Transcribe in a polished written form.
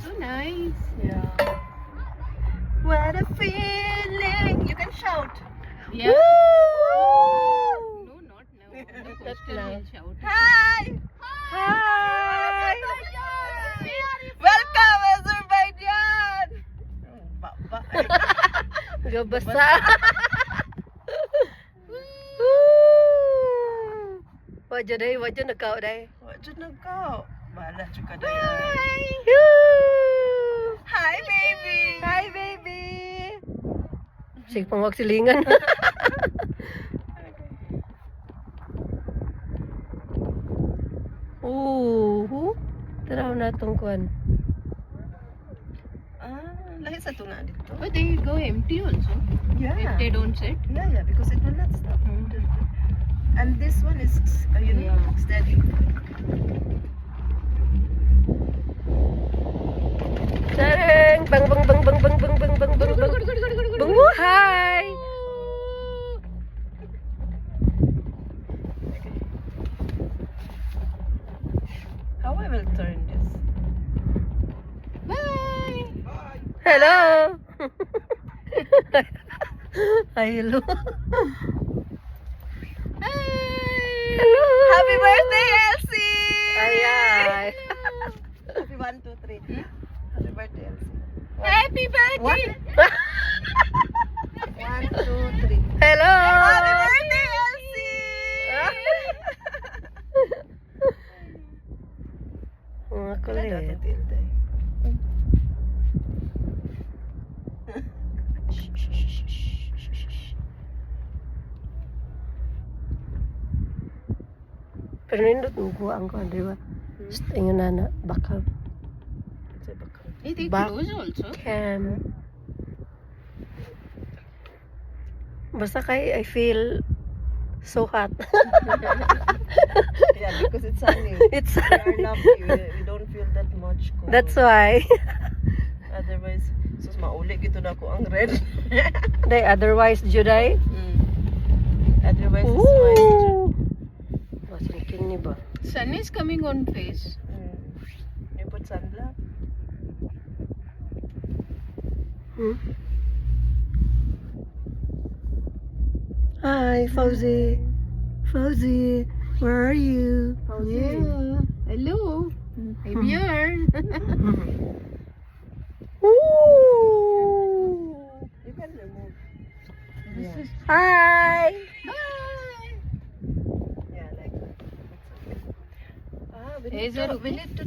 So nice. Yeah. What a feeling! You can shout. Yeah. Woo! No, not now. The Not hostel now. will shout. Hi! Hi! Welcome, Azerbaijan! Oh, baba. Gabasa. Wajah day, wajah nakau day. What did not go? Bala juga daya. Hi, baby! Hi, baby. Sige pang silingan. Taraw na tong kuan. Lahi sa tuna dito. But they go empty also. Yeah. If they don't sit. Yeah, because it will not stop. And this one is, Yeah. steady. Sareng, bang bang bang bang bang bang bang bang bang bang. Bang hi. How I will turn this? Bye. Hello. Hi, hello. Hello. Happy birthday, Elsie! Ay, ay. Happy 1, 2, 3. Happy birthday, Elsie. Happy birthday. 1, 2, 3. Hello. Happy birthday, Elsie! Mga Kulit. kulit. Pero nindot mo kuha ang kuha, di ba? Tingnan na baka Hey, they Back. close also. cam. Basta kay I feel so hot. Yeah, because it's sunny. It's We are lucky. We don't feel that much cold. that's why. Otherwise, sus mauli gito na ko ang red. Day otherwise Juday. Otherwise, it's fine. Ooh. Was thinking ni ba? Sun is coming on face. You put sunblock? Hi, Fauzi. Fauzi, where are you? Yeah. Hello. I'm here. Ooh. You can remove. This is Hi. bye. Yeah, like that. We Hey, need, sir, we need to